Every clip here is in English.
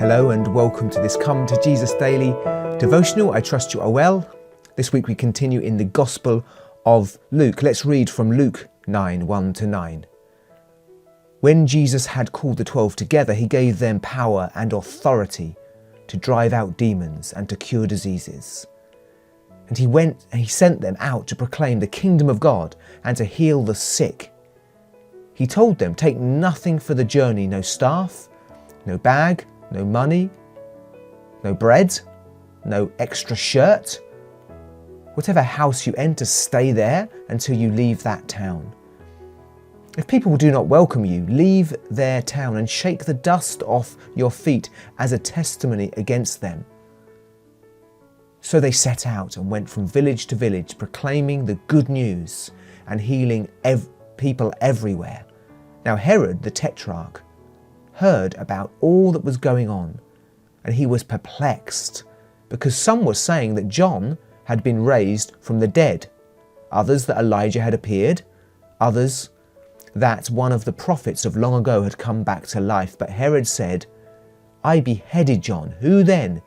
Hello and welcome to this Come to Jesus Daily devotional. I trust you are well. This week we continue in the Gospel of Luke. Let's read from Luke 9, 1-9. When Jesus had called the 12 together, he gave them power and authority to drive out demons and to cure diseases. And he sent them out to proclaim the kingdom of God and to heal the sick. He told them, take nothing for the journey, no staff, no bag, no money, no bread, no extra shirt. Whatever house you enter, stay there until you leave that town. If people do not welcome you, leave their town and shake the dust off your feet as a testimony against them. So they set out and went from village to village, proclaiming the good news and healing people everywhere. Now Herod the Tetrarch heard about all that was going on, and he was perplexed, because some were saying that John had been raised from the dead, others that Elijah had appeared, others that one of the prophets of long ago had come back to life. But Herod said, I beheaded John. Who then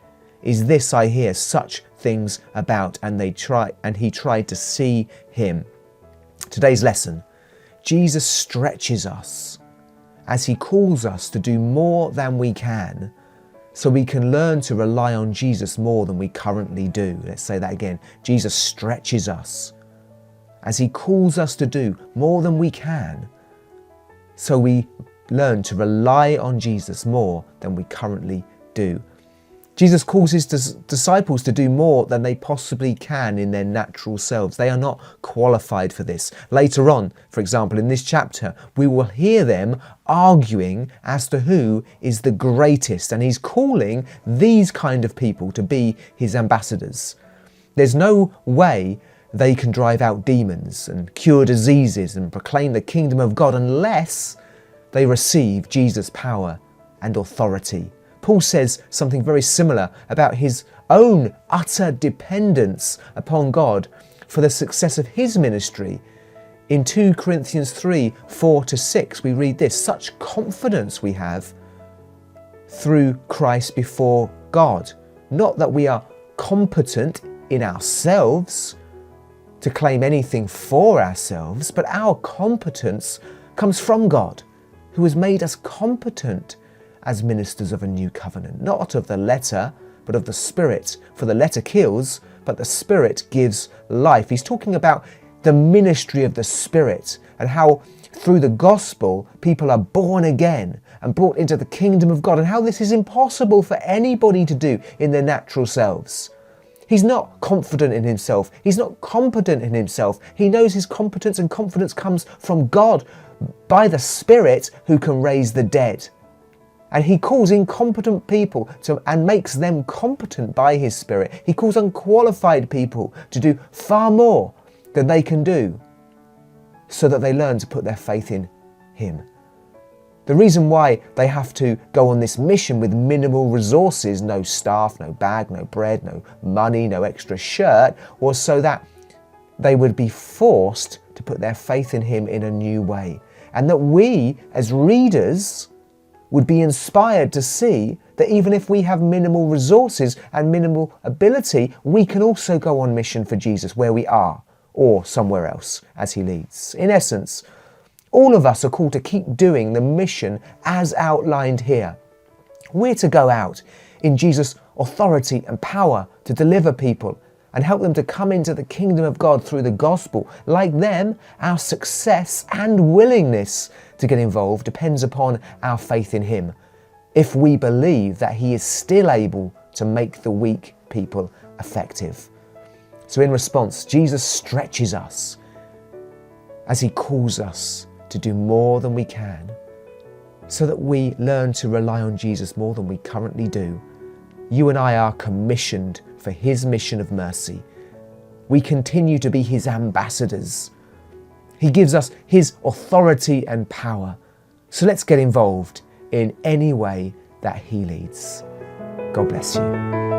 is this I hear such things about? And he tried to see him. Today's lesson: Jesus stretches us as he calls us to do more than we can, so we can learn to rely on Jesus more than we currently do. Let's say that again. Jesus stretches us as he calls us to do more than we can, so we learn to rely on Jesus more than we currently do. Jesus calls his disciples to do more than they possibly can in their natural selves. They are not qualified for this. Later on, for example, in this chapter, we will hear them arguing as to who is the greatest, and he's calling these kind of people to be his ambassadors. There's no way they can drive out demons and cure diseases and proclaim the kingdom of God unless they receive Jesus' power and authority. Paul says something very similar about his own utter dependence upon God for the success of his ministry. In 2 Corinthians 3, 4-6, we read this: such confidence we have through Christ before God. Not that we are competent in ourselves to claim anything for ourselves, but our competence comes from God, who has made us competent as ministers of a new covenant, not of the letter, but of the Spirit. For the letter kills, but the Spirit gives life. He's talking about the ministry of the Spirit and how through the gospel people are born again and brought into the kingdom of God, and how this is impossible for anybody to do in their natural selves. He's not confident in himself. He's not competent in himself. He knows his competence and confidence comes from God by the Spirit who can raise the dead. And he calls incompetent people and makes them competent by his Spirit. He calls unqualified people to do far more than they can do, so that they learn to put their faith in him. The reason why they have to go on this mission with minimal resources, no staff, no bag, no bread, no money, no extra shirt, was so that they would be forced to put their faith in him in a new way. And that we, as readers, would be inspired to see that even if we have minimal resources and minimal ability, we can also go on mission for Jesus where we are, or somewhere else as he leads. In essence, all of us are called to keep doing the mission as outlined here. We're to go out in Jesus' authority and power to deliver people and help them to come into the kingdom of God through the gospel. Like them, our success and willingness to get involved depends upon our faith in him, if we believe that he is still able to make the weak people effective. So in response, Jesus stretches us as he calls us to do more than we can, so that we learn to rely on Jesus more than we currently do. You and I are commissioned for his mission of mercy. We continue to be his ambassadors. He gives us his authority and power. So let's get involved in any way that he leads. God bless you.